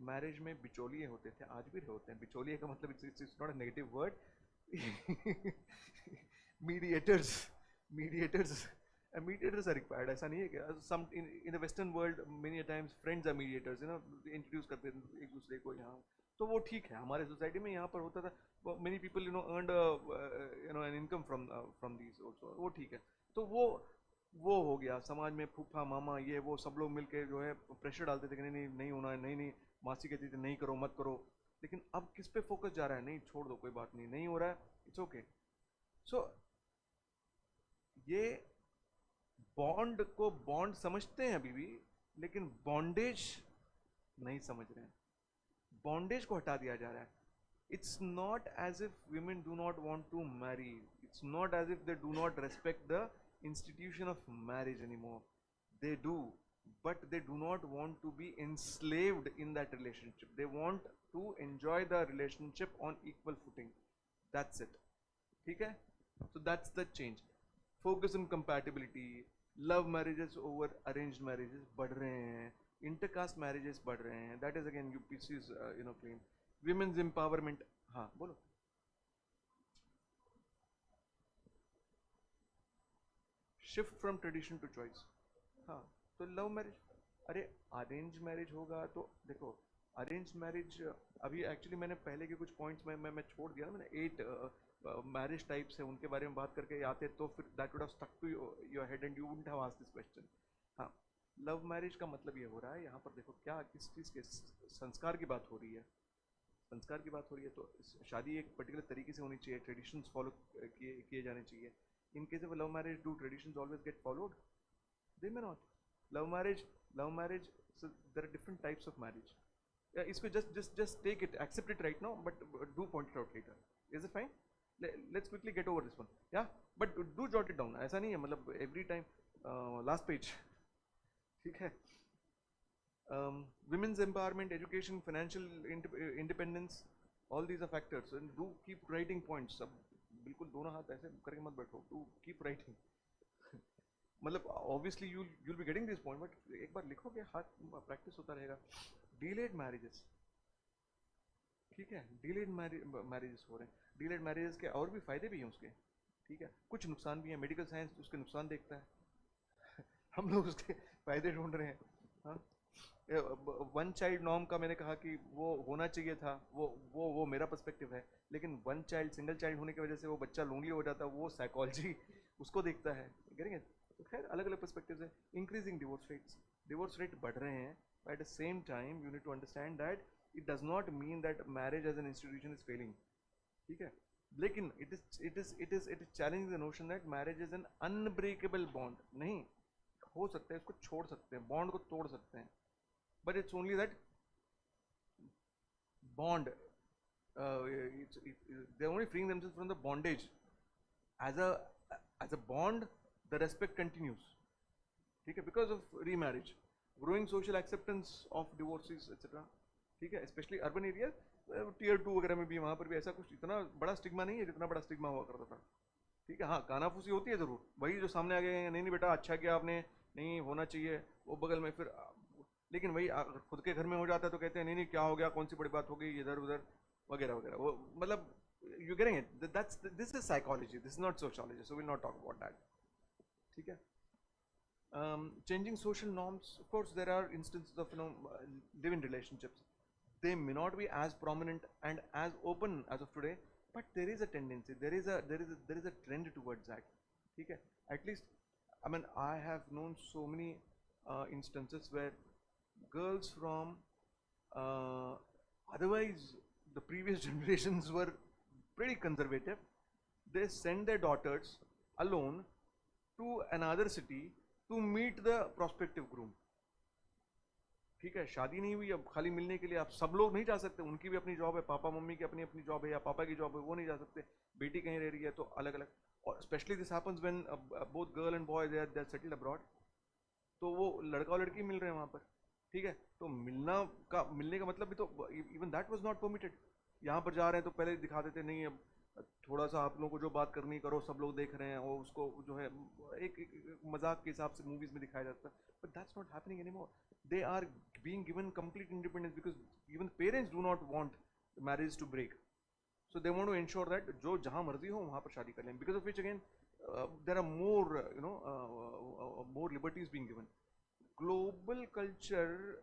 Marriage में बिचौलिए होते थे, आज भी होते हैं। बिचौलिए का मतलब it's not a negative word. Mediators, mediators mediators are required, ऐसा नहीं है कि some in the western world many a times friends are mediators, you know, introduce करते हैं एक दूसरे को यहाँ, तो वो ठीक है। हमारे सोसाइटी में यहाँ पर होता था, many people you know earned an income from these also, वो ठीक है। तो वो हो गया समाज में, फूफा मामा ये वो सब लोग मिलके जो है प्रेशर डालते थे कि नहीं नहीं नहीं होना है, नहीं नहीं, मासी कहती थी नहीं करो मत करो। लेकिन अब किस पे फोकस जा रहा है, नहीं छोड़ दो कोई बात नहीं, नहीं हो रहा है, इट्स ओके। सो ये बॉन्ड को बॉन्ड समझते हैं अभी भी, लेकिन बॉन्डेज नहीं समझ रहे हैं। बॉन्डेज को हटा दिया जा रहा है। It's not as if women do not want to marry, it's not as if they do not respect the institution of marriage anymore, they do, but they do not want to be enslaved in that relationship, they want to enjoy the relationship on equal footing, that's it। ठीक है, so that's the change। Focus on compatibility, love marriages over arranged marriages बढ़ रहे हैं, intercaste marriages बढ़ रहे हैं, that is again UPSC's claim. Women's empowerment, हाँ बोलो। Shift from tradition to choice, हाँ। तो लव मैरिज, अरे अरेंज मैरिज होगा तो देखो, अरेंज मैरिज अभी एक्चुअली मैंने पहले के कुछ पॉइंट्स में मैं छोड़ दिया ना, मैंने 8 मैरिज टाइप्स है उनके बारे में बात करके आते, तो फिर that would have stuck to your head and you wouldn't have asked this question. हाँ, लव मैरिज का मतलब ये हो रहा है यहाँ पर, देखो क्या किस चीज़ के संस्कार की बात हो रही है, संस्कार की बात हो रही है। तो शादी एक पर्टिकुलर तरीके से होनी चाहिए, ट्रेडिशंस फॉलो किए जाने चाहिए। In case of love marriage, do traditions always get followed? They may not. Love marriage so there are different types of marriage, yeah, इसको just take it, accept it right now, but do point it out later, is it fine? Let's quickly get over this one, yeah, but do jot it down, ऐसा नहीं है मतलब every time last page, ठीक है। Women's empowerment, education, financial independence, all these are factors, and do keep writing points। अब बिल्कुल दोनों हाथ ऐसे करके मत बैठो, do keep writing। मतलब obviously you'll be getting this point, but एक बार लिखोगे हाथ प्रैक्टिस होता रहेगा। डिलेड मैरिजेस, ठीक है, डिलेड मैरिजेस हो रहे हैं। डिलेड मैरिजेस के और भी फायदे भी हैं उसके, ठीक है, कुछ नुकसान भी हैं। मेडिकल साइंस उसके नुकसान देखता है हम लोग उसके फायदे ढूंढ रहे हैं। हाँ, वन चाइल्ड नॉर्म का मैंने कहा कि वो होना चाहिए था, वो मेरा पर्सपेक्टिव है, लेकिन वन चाइल्ड सिंगल चाइल्ड होने की वजह से वो बच्चा लोनली हो जाता है, वो साइकोलॉजी उसको देखता है, करेंगे। तो खैर अलग अलग पर्सपेक्टिव है। Increasing divorce rates, divorce rate बढ़ रहे हैं, at the same time you need to understand that it does not mean that marriage as an institution is failing, ठीक है। लेकिन it is challenging the notion that marriage is an unbreakable bond. नहीं हो सकता है, इसको छोड़ सकते हैं, बॉन्ड को तोड़ सकते हैं, but it's only that bond, they're only freeing themselves from the bondage. As a bond, the respect continues, ठीक है, because of remarriage, growing social acceptance of divorces etc, ठीक है, especially urban areas, tier 2 वगैरह में भी, वहाँ पर भी ऐसा कुछ इतना बड़ा स्टिग्मा नहीं है जितना बड़ा स्टिग्मा हुआ करता था, ठीक है। हाँ, कानाफूसी होती है ज़रूर, वही जो सामने आ गए, नहीं नहीं बेटा अच्छा किया आपने, नहीं होना चाहिए, वो बगल में फिर, लेकिन वही खुद के घर में हो जाता है तो कहते हैं नहीं नहीं क्या हो गया, कौन सी बड़ी बात हो गई, इधर उधर वगैरह वगैरह, वो मतलब you getting it, that's this is psychology, this is not sociology, so will not talk about that, ठीक है। Changing social norms, of course there are instances of live-in relationships, they may not be as prominent and as open as of today, but there is a tendency, there is a trend towards that, ठीक है। At least I mean I have known so many instances where girls from otherwise the previous generations were pretty conservative, they send their daughters alone to another city to meet the prospective groom, ठीक है। शादी नहीं हुई, अब खाली मिलने के लिए आप सब लोग नहीं जा सकते, उनकी भी अपनी जॉब है, पापा मम्मी की अपनी अपनी जॉब है, या पापा की जॉब है वो नहीं जा सकते, बेटी कहीं रह रही है, तो अलग अलग। और specially this happens when both girl and boy they are settled abroad, तो वो लड़का और लड़की मिल रहे हैं वहाँ पर, ठीक है। तो मिलने का मतलब भी तो even that was not permitted. यहाँ पर जा रहे हैं तो पहले दिखा देते नहीं, अब थोड़ा सा आप लोगों को जो बात करनी करो, सब लोग देख रहे हैं, और उसको जो है एक मजाक के हिसाब से मूवीज में दिखाया जाता है, but that's not happening anymore. They are being given complete independence because even parents do not want marriage to break, so they want to ensure that जो जहाँ मर्जी हो वहाँ पर शादी कर लें, because of which again there are more more liberties being given. Global culture,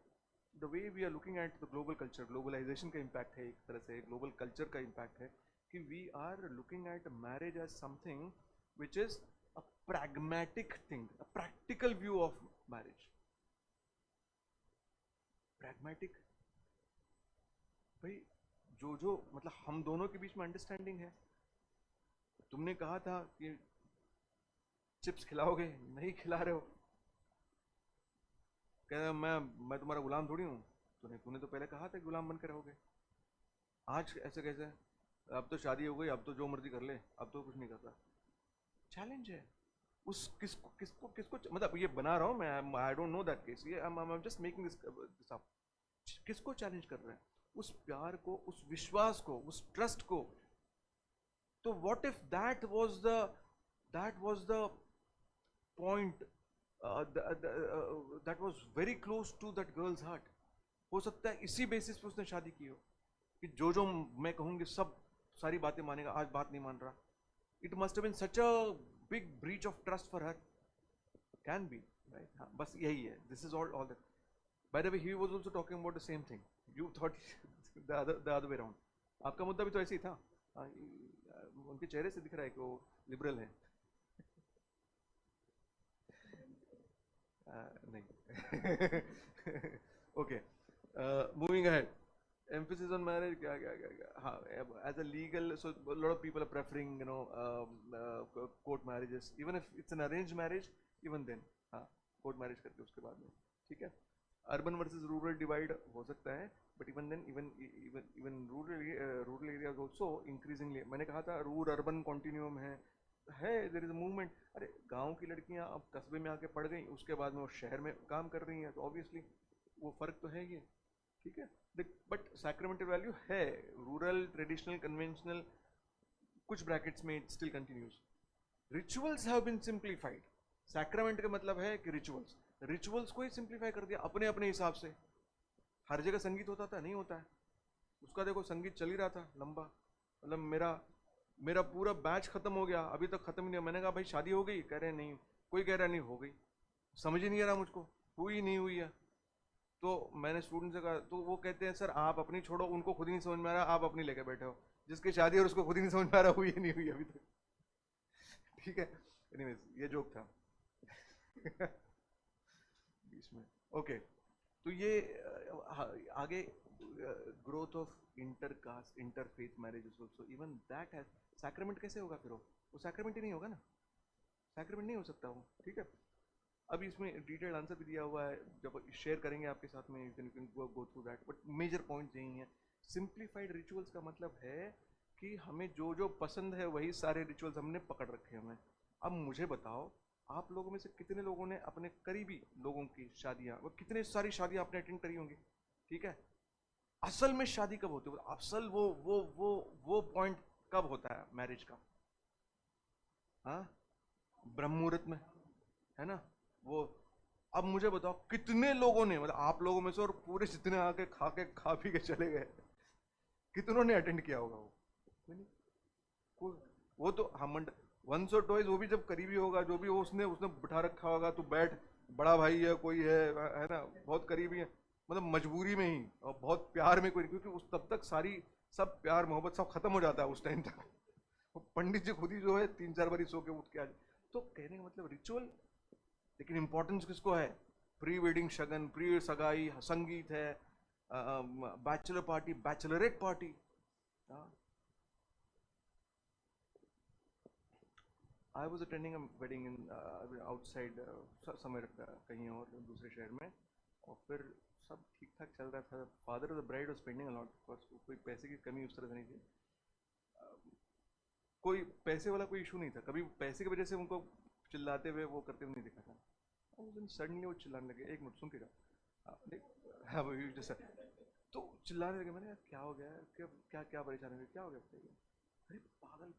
the way we are looking at the global culture, globalization का impact है एक तरह से, global culture का impact है कि we are looking at marriage as something which is a pragmatic thing, a practical view of marriage. Pragmatic, भाई जो मतलब हम दोनों के बीच में अंडरस्टैंडिंग है. तुमने कहा था कि चिप्स खिलाओगे, नहीं खिला रहे हो, कह रहे मैं तुम्हारा गुलाम थोड़ी हूँ, तूने तो पहले कहा था कि गुलाम बनकर रहोगे, आज ऐसे कैसे? अब तो शादी हो गई, अब तो जो मर्जी कर ले, अब तो कुछ नहीं करता. चैलेंज है उस किसको मतलब ये बना रहा हूँ मैं, I don't know that case, ये I am just making this up. किसको चैलेंज कर रहे हैं? उस प्यार को, उस विश्वास को, उस ट्रस्ट को. तो what if that was the point that was very close to that girl's heart. हो सकता है इसी बेसिस पे उसने शादी की हो कि जो मैं कहूँगी सब सारी बातें मानेगा, आज बात नहीं मान रहा. It must have been such a big breach of trust for her. Can be right. हाँ, बस यही है. This is all that. By the way, he was also talking about the same thing. You thought the other way around. आपका मुद्दा भी तो ऐसे ही था. उनके चेहरे से दिख रहा है कि वो लिबरल है. नहीं. Okay. Moving ahead. Emphasis on marriage. क्या. हाँ. As a legal, so a lot of people are preferring, court marriages. Even if it's an arranged marriage, even then, हाँ, court marriage करके उसके बाद में, ठीक है. अर्बन वर्सेस रूरल डिवाइड हो सकता है, but even then even rural areas also increasingly. मैंने कहा था रूरल अर्बन कॉन्टिन्यूम है, देयर इज अ मूवमेंट. अरे गांव की लड़कियां अब कस्बे में आके पढ़ गई, उसके बाद में वो शहर में काम कर रही हैं, तो ऑब्वियसली वो फर्क तो है ये, ठीक है. बट सैक्रामेंटल वैल्यू है. रूरल, ट्रेडिशनल, कन्वेंशनल, कुछ ब्रैकेट्स में it still continues. Rituals have been simplified. Sacrament का मतलब है कि रिचुअल्स को ही सिंप्लीफाई कर दिया अपने अपने हिसाब से. हर जगह संगीत होता था, नहीं होता है. उसका देखो संगीत चल ही रहा था लंबा. मतलब मेरा पूरा बैच खत्म हो गया, अभी तक खत्म ही नहीं. मैंने कहा भाई शादी हो गई, कह रहे नहीं. कोई कह रहा नहीं हो गई, समझ ही नहीं आ रहा मुझको, हुई नहीं हुई है. तो मैंने स्टूडेंट से कहा, तो वो कहते हैं सर आप अपनी छोड़ो, उनको खुद ही नहीं समझ में आ रहा, आप अपनी लेके बैठे हो. जिसकी शादी है उसको खुद ही नहीं समझ में आ रहा हुई है नहीं हुई अभी तक. ठीक है. एनीवेज ये जोक था. इसमें ओके. तो ये आगे growth of intercaste, interfaith marriages also, even that has. Sacrament कैसे होगा फिर? वो सैक्रामेंट ही नहीं होगा ना. सैक्रामेंट नहीं हो सकता वो, ठीक है. अभी इसमें डिटेल्ड आंसर भी दिया हुआ है, जब शेयर करेंगे आपके साथ में, you can go through that. But major point यही है. सिंप्लीफाइड रिचुअल्स का मतलब है कि हमें जो पसंद है वही सारे रिचुअल्स हमने पकड़ रखे हैं. अब मुझे बताओ, आप लोगों में से कितने लोगों ने अपने करीबी लोगों की शादियां, वो कितने सारी शादियां आपने अटेंड करी होंगी, ठीक है. असल में शादी कब होती है? असल वो पॉइंट कब होता है मैरिज का? हाँ, ब्रह्म मुहूर्त में, है ना वो. अब मुझे बताओ कितने लोगों ने, मतलब आप लोगों में से और पूरे जितने आके खा पी के चले गए, कितनों ने अटेंड किया होगा वो तो हम वंस और टॉयज, वो भी जब करीबी होगा, जो भी वो उसने बिठा रखा होगा, तो बैठ, बड़ा भाई है कोई है ना, बहुत करीबी है, मतलब मजबूरी में ही, और बहुत प्यार में कोई, क्योंकि उस तब तक सब प्यार मोहब्बत सब खत्म हो जाता है उस टाइम तक. पंडित जी खुद ही जो है 3-4 बार सो के उठ के आ जाए. तो कहने का मतलब रिचुअल, लेकिन इंपॉर्टेंस किसको है? प्री वेडिंग शगन, प्री सगाई, संगीत है, bachelor party, Bachelorette party. I was attending a wedding in outside somewhere कहीं और दूसरे शहर में, और फिर सब ठीक ठाक चल रहा था. Father of the bride was spending a lot, कोई पैसे की कमी उस तरह से नहीं थी. कोई पैसे वाला कोई इशू नहीं था, कभी पैसे की वजह से उनको चिल्लाते हुए वो करते हुए नहीं देखा था. सडनली वो चिल्लाने लगे. एक मिनट सुन के हाँ, तो चिल्लाने लगे. मैंने क्या हो गया, क्या परेशानी हुई, क्या हो गया बताइए. अरे पागल,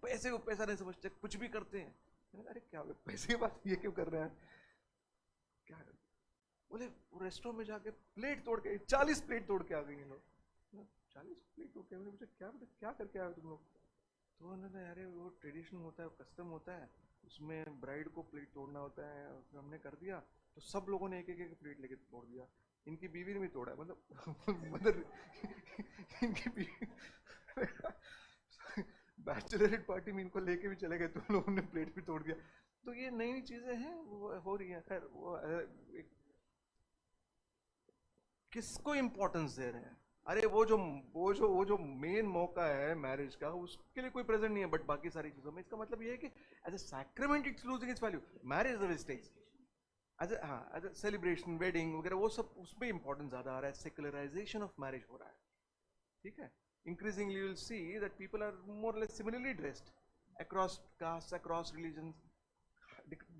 पैसे को पैसा नहीं समझते, कुछ भी करते हैं. अरे क्या हो गया, पैसे की बात ये क्यों कर रहे हैं? क्या बोले, रेस्टोरेंट में जाके प्लेट तोड़ के 40 प्लेट तोड़ के आ गई हैं लोग. 40 प्लेट तोड़ के। मैंने पूछा क्या बेटा क्या करके आए हो तुम लोग? तो उन्होंने अरे वो ट्रेडिशन होता है, कस्टम होता है, उसमें ब्राइड को प्लेट तोड़ना होता है, और फिर हमने कर दिया तो सब लोगों ने एक एक एक प्लेट लेके तोड़ दिया। इनकी बीवी ने भी तोड़ा है, मतलब मदर इनकी बीवी बैचलरेट पार्टी में इनको लेके भी चले गए, तुम लोगों ने प्लेट भी तोड़ दिया। तो ये नई नई चीजें हैं वो हो रही हैं। खैर वो किसको इम्पोर्टेंस दे रहे हैं? अरे वो जो मेन मौका है मैरिज का, उसके लिए कोई प्रेजेंट नहीं है, बट बाकी सारी चीजों में इसका मतलब ये है कि as a sacrament it's losing its value. Marriage the stage as a, हाँ, एज ए सेलिब्रेशन, वेडिंग वगैरह वो सब उसमें इंपॉर्टेंस ज्यादा आ रहा है, सेकुलराइजेशन ऑफ मैरिज हो रहा है। ठीक है, increasingly you will see that people are more or less similarly dressed across castes, across religions।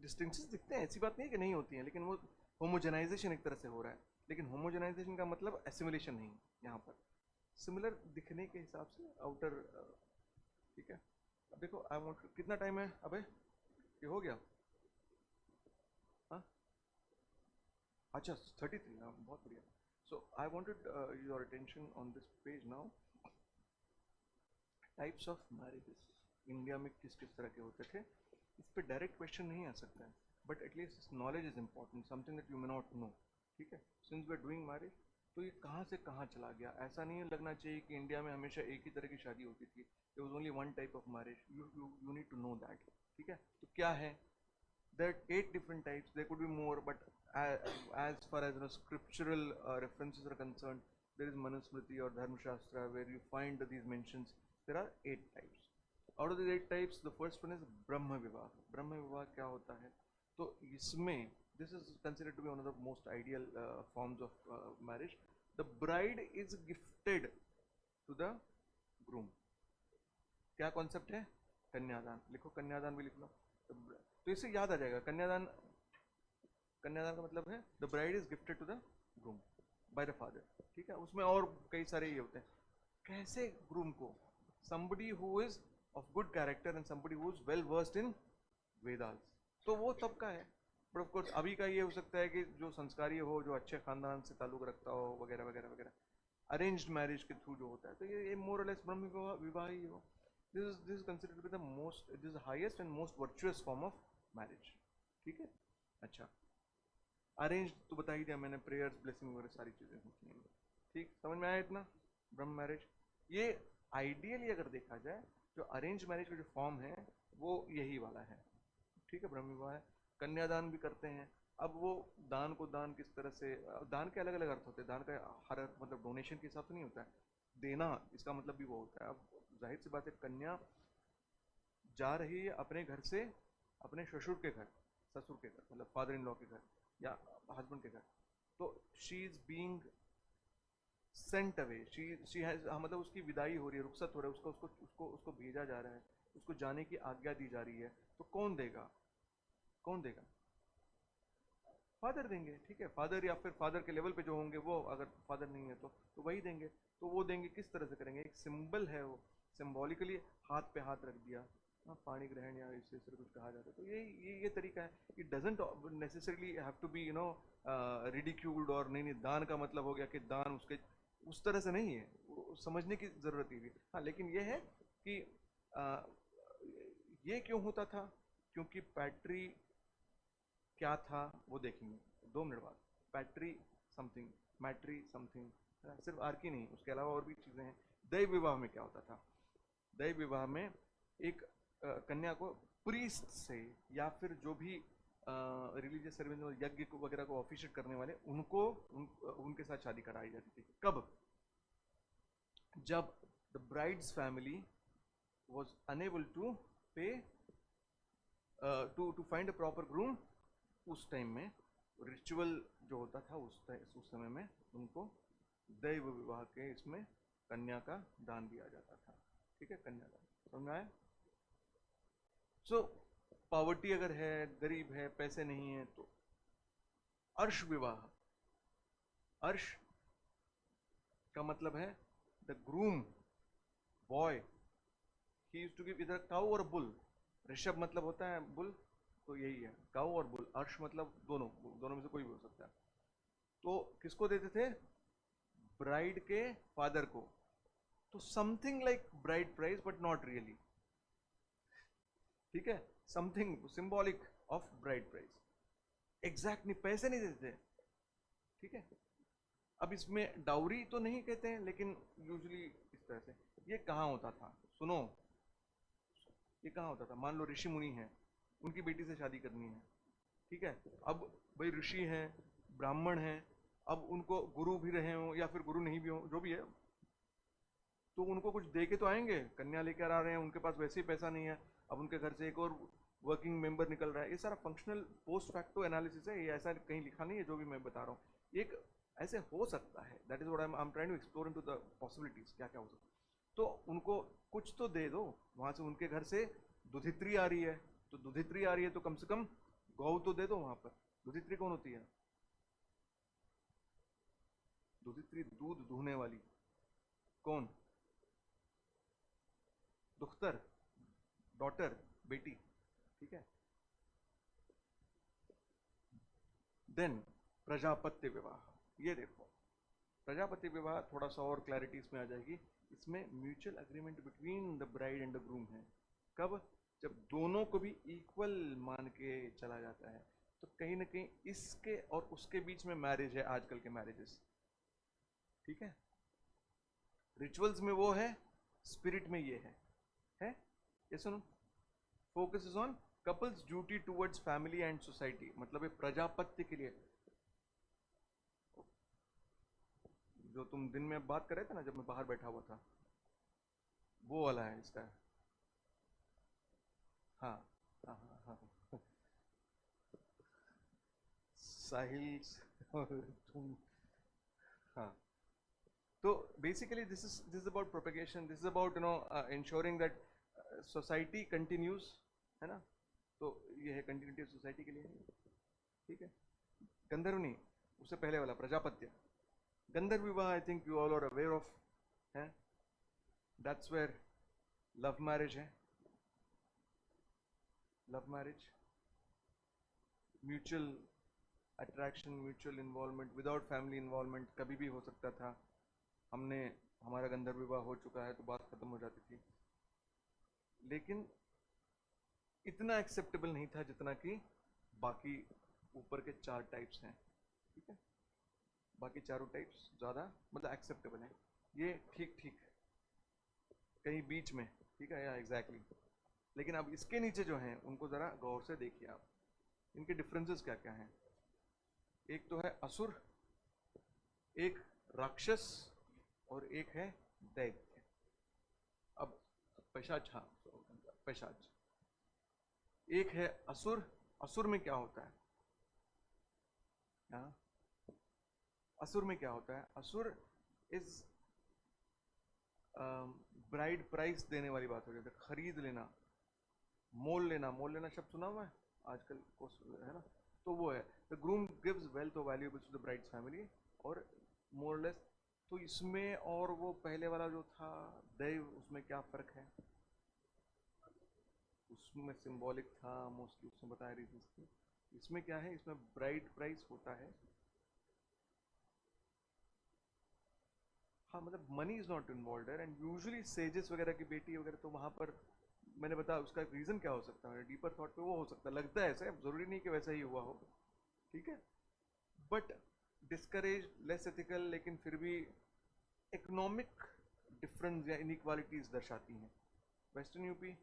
distinctions दिखते हैं, ऐसी बात नहीं है कि नहीं होती हैं, लेकिन वो होमोजेनाइजेशन एक तरह से हो रहा है। लेकिन होमोजेनाइजेशन का मतलब एसिमिलेशन नहीं यहाँ पर, सिमिलर दिखने के हिसाब से आउटर। ठीक है, अब देखो आई वांट, कितना टाइम है अबे, ये हो गया? हाँ अच्छा 33, हाँ बहुत बढ़िया। So I wanted your attention on this page now. Types of marriages India में किस किस तरह के होते थे, इस पर डायरेक्ट क्वेश्चन नहीं आ सकता है, but at least knowledge is important, something that you may not know. ठीक है, since we are doing marriage, तो ये कहाँ से कहाँ चला गया, ऐसा नहीं लगना चाहिए कि इंडिया में हमेशा एक ही तरह की शादी होती थी, there was only one type of marriage, you need to know that. ठीक है, तो क्या है, there are 8 different types, there could be more, but as far as scriptural references are concerned, there is Manusmriti or Dharma Shastra where you find these mentions. There are 8 types. Out of the 8 types, the first one is Brahma Vivah। Brahma Vivah क्या होता है? तो इसमें this is considered to be one of the most ideal forms of marriage। The bride is gifted to the groom। क्या concept है? कन्यादान। लिखो, कन्यादान भी लिख लो। तो इससे याद आ जाएगा, कन्यादान, कन्यादान का मतलब है the bride is gifted to the groom by the father. ठीक है, उसमें और कई सारे ये होते हैं। कैसे ग्रूम को? somebody who is of good character and somebody who is well versed in Vedas, तो वो तब का है। बट ऑफ कोर्स अभी का ये हो सकता है कि जो संस्कारी हो, जो अच्छे खानदान से ताल्लुक रखता हो, वगैरह वगैरह वगैरह, अरेंज्ड मैरिज के थ्रू जो होता है, तो ये मोर और लेस ब्रह्म विवाह ही हो। this is considered to be the most, this is the highest and most virtuous form of marriage। ठीक है, अच्छा अरेंज तो बता ही दिया मैंने, प्रेयर्स, ब्लेसिंग वगैरह सारी चीजें होती हैं। ठीक, समझ में आया इतना? ब्रह्म मैरिज, ये आइडियली अगर देखा जाए जो अरेंज मैरिज का जो फॉर्म है वो यही वाला है। ठीक है, ब्रह्म विवाह है। कन्यादान भी करते हैं। अब वो दान को दान किस तरह से, दान के अलग अलग अर्थ होते हैं, दान का हर अर्थ मतलब डोनेशन के हिसाब से नहीं होता है, देना इसका मतलब भी वो होता है। अब जाहिर सी बात है, कन्या जा रही है अपने घर से अपने ससुर के घर, ससुर के घर मतलब फादर इन लॉ के घर या हस्बैंड के घर, तो she is being Saint away, she has, मतलब उसकी विदाई हो रही है, रुखसत हो रहा है, उसको उसको उसको उसको भेजा जा रहा है, उसको जाने की आज्ञा दी जा रही है। तो कौन देगा? कौन देगा? फादर देंगे। ठीक है, फादर या फिर फादर के लेवल पे जो होंगे वो, अगर फादर नहीं है तो वही देंगे। तो वो देंगे किस तरह से करेंगे? एक सिंबल है वो, सिंबॉलिकली हाथ पे हाथ रख दिया, पाणी ग्रहण या इस तरह कुछ कहा जाता है। तो ये तरीका है। It doesn't necessarily have to be ridiculed, और नहीं दान का मतलब हो गया कि दान उसके उस तरह से नहीं है, समझने की जरूरत ही। हाँ, लेकिन ये है कि ये क्यों होता था? क्योंकि पैट्री क्या था वो देखेंगे 2 मिनट बाद। पैट्री समथिंग, मैट्री समथिंग, सिर्फ आर की नहीं, उसके अलावा और भी चीज़ें हैं। दैव विवाह में क्या होता था? दैव विवाह में एक कन्या को प्रीस्ट से या फिर जो भी रिलीजियस सर्विस यज्ञ को वगैरह को ऑफिशिएट करने वाले उनके साथ शादी कराई जाती थी। कब? जब the bride's family was unable to pay to find a proper groom, उस टाइम में रिचुअल जो होता था उस समय में उनको दैव विवाह के इसमें कन्या का दान दिया जाता था। ठीक है, कन्यादान, समझ में आया? सो पॉवर्टी अगर है, गरीब है, पैसे नहीं है, तो अर्श विवाह। अर्श का मतलब है the groom boy, he used to give either cow और बुल। ऋषभ मतलब होता है बुल, तो यही है काऊ और बुल। अर्श मतलब दोनों में से कोई भी हो सकता है। तो किसको देते थे? ब्राइड के फादर को, तो something like bride price but not really, ठीक है, something symbolic of bride price, exact नहीं, पैसे नहीं देते, ठीक है। अब इसमें डाउरी तो नहीं कहते हैं, लेकिन यूजुअली इस तरह से। ये कहाँ होता था, सुनो, ये कहाँ होता था, मान लो ऋषि मुनि हैं, उनकी बेटी से शादी करनी है, ठीक है। अब भाई ऋषि हैं, ब्राह्मण हैं, अब उनको गुरु भी रहे हों या फिर गुरु नहीं भी हों, जो भी है, तो उनको कुछ दे के तो आएंगे, कन्या लेकर आ रहे हैं, उनके पास वैसे ही पैसा नहीं है, अब उनके घर से एक और वर्किंग मेंबर निकल रहा है। ये सारा फंक्शनल पोस्ट फैक्टो एनालिसिस है, ये ऐसा कहीं लिखा नहीं है जो भी मैं बता रहा हूँ। एक ऐसे हो सकता है, that is what I am trying to explore into the possibilities, क्या क्या हो सकता है। तो उनको कुछ तो दे दो, वहां से उनके घर से दुधित्री आ रही है, तो दुधित्री आ रही है तो कम से कम गौ तो दे दो वहां पर। दुधित्री कौन होती है? दुधित्री दूध दूहने वाली, कौन? दुख्तर, डॉटर, बेटी, ठीक है। देन प्रजापत्य विवाह, ये देखो, प्रजापति विवाह थोड़ा सा और क्लैरिटी इसमें आ जाएगी। इसमें mutual agreement between the bride and the groom है। कब? जब दोनों को भी इक्वल मान के चला जाता है, तो कहीं ना कहीं इसके और उसके बीच में मैरिज है, आजकल के मैरिजेस, ठीक है। रिचुअल्स में वो है, स्पिरिट में ये है ये सुनो। Focus is on couples duty towards family and society, मतलब ये प्रजापत्य के लिए, जो तुम दिन में बात कर रहे थे ना जब मैं बाहर बैठा हुआ था, वो वाला है इसका। हाँ हाँ हाँ हाँ, साहिल और तुम, हाँ। तो basically this is about propagation, this is about ensuring that society continues, है ना। तो ये है कंटिन्यूटी ऑफ सोसाइटी के लिए, ठीक है। गंधर्वनी, उससे पहले वाला प्रजापत्य। गंधर्व विवाह I think you all are aware of, है, दैट्स वेयर लव मैरिज है। Love marriage, mutual attraction, mutual involvement, without family involvement, कभी भी हो सकता था। हमने, हमारा गंधर्व विवाह हो चुका है तो बात खत्म हो जाती थी, लेकिन इतना एक्सेप्टेबल नहीं था जितना कि बाकी ऊपर के 4 टाइप्स हैं, ठीक है। बाकी चारों टाइप्स ज़्यादा मतलब एक्सेप्टेबल हैं, ये ठीक ठीक कहीं बीच में, ठीक है, या एग्जैक्टली। लेकिन अब इसके नीचे जो हैं उनको ज़रा गौर से देखिए आप, इनके डिफरेंसेस क्या क्या हैं। एक तो है असुर, एक राक्षस, और एक है दैत्य। अब पैशाच, हाँ, पैशाच। एक है असुर, असुर में क्या होता है? हाँ, असुर में क्या होता है? असुर इज ब्राइड प्राइस देने वाली बात हो रही है, खरीद लेना, मोल लेना। मोल लेना शब्द सुना हुआ है आजकल को, है ना। तो वो है, द ग्रूम गिव्स वेल्थ और valuables to the bride's family, और मोरलेस। तो इसमें और वो पहले वाला जो था दैव, उसमें क्या फर्क है? उसमें सिंबॉलिक था मोस्टली, उसमें बताया रीजंस थे। इसमें क्या है? इसमें ब्राइड प्राइस होता है, हाँ, मतलब मनी इज नॉट इन्वॉल्व है, एंड यूजुअली सेजेस वगैरह की बेटी वगैरह, तो वहां पर मैंने बताया उसका एक रीजन क्या हो सकता है, डीपर थॉट पे वो हो सकता है, लगता है ऐसे, जरूरी नहीं कि वैसा ही हुआ हो, ठीक है। बट डिस्करेज, लेस एथिकल, लेकिन फिर भी इकोनॉमिक डिफरेंस या इनइक्वालिटीज दर्शाती हैं। वेस्टर्न यूपी,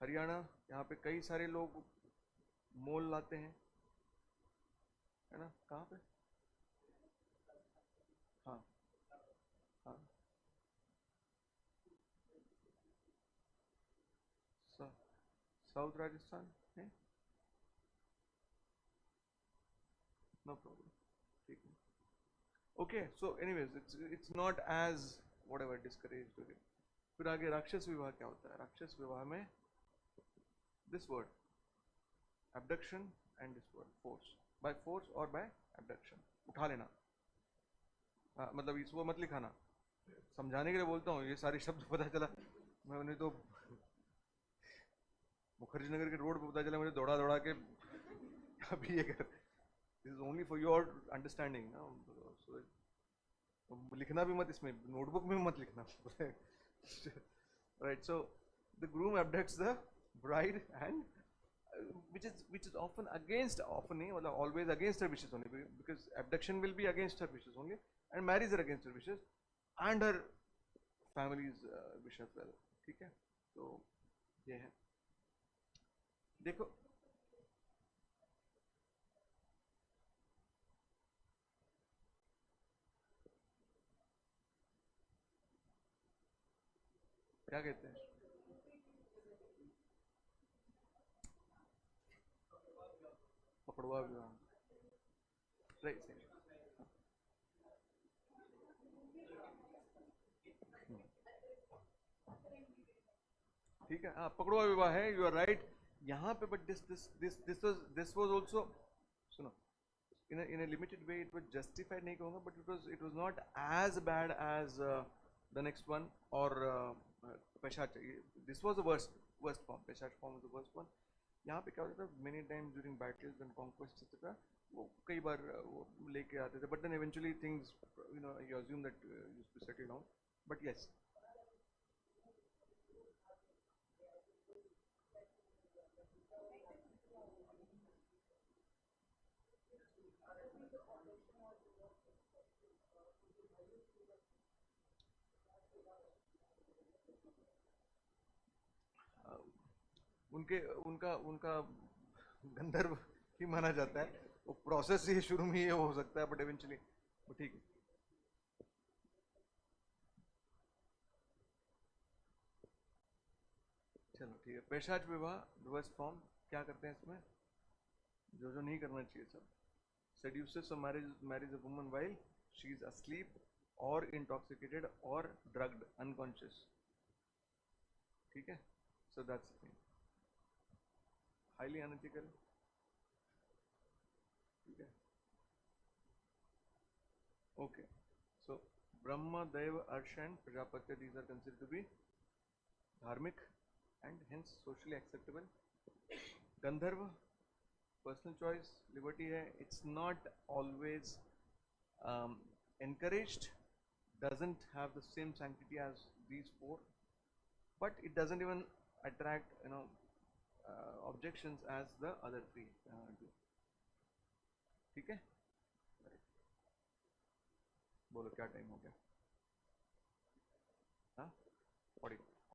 हरियाणा, यहाँ पे कई सारे लोग मोल लाते हैं, है ना। कहाँ पे? हाँ हाँ, साउथ राजस्थान है, नो प्रॉब्लम, ठीक है। Okay, so anyways it's not as whatever discouraged. फिर आगे राक्षस विवाह क्या होता है? राक्षस विवाह में this word abduction and this word force, by force or by abduction, उठा लेना। हाँ, मतलब इसको मत लिखाना, समझाने के लिए बोलता हूँ, ये सारे शब्द पता चला मैं उन्हें तो मुखर्जी नगर के रोड पे पता चला मुझे दौड़ा दौड़ा के अभी ये कर, this is only for your understanding ना। तो लिखना भी मत इसमें, नोटबुक में मत लिखना। Right, so the groom abducts the bride and which is often against, often nahi matlab always against her wishes only, because abduction will be against her wishes only, and marriage are against her wishes and her family's wish as well. ठीक है, तो ये है। देखो क्या कहते हैं, पकड़वा विवाह, राइट, ठीक है, हाँ पकड़वा विवाह है, यू आर राइट यहाँ पे, बट दिस वाज आल्सो, सुनो, in a limited way it was justified नहीं कहूँगा, but it was not as bad as the next one, or पेशाच, this was the worst form, पेशाच form was the worst one। यहाँ पे क्या होता था, many times during battles and conquests etc, वो कई बार वो लेके आते थे, but then eventually things, you assume that used to settle down, but yes। उनके उनका उनका गंधर्व ही माना जाता है, वो प्रोसेस ही शुरू में ये हो सकता है, बट इवेंचुअली वो ठीक है। चलो ठीक है, पेशाच विवाह रिवर्स फॉर्म क्या करते हैं इसमें, जो नहीं करना चाहिए सब, seduces or marries a woman while she is asleep or intoxicated or drugged unconscious, ठीक है, so that's the thing, highly unethical, ठीक है, okay, so Brahma, Deva, Arsh and Prajapati, these are considered to be dharmic and hence socially acceptable। Gandharva, personal choice, liberty है, it's not always encouraged, doesn't have the same sanctity as these four, but it doesn't even attract objections as the other three do, ठीक है। बोलो क्या time हो गया, हाँ 40।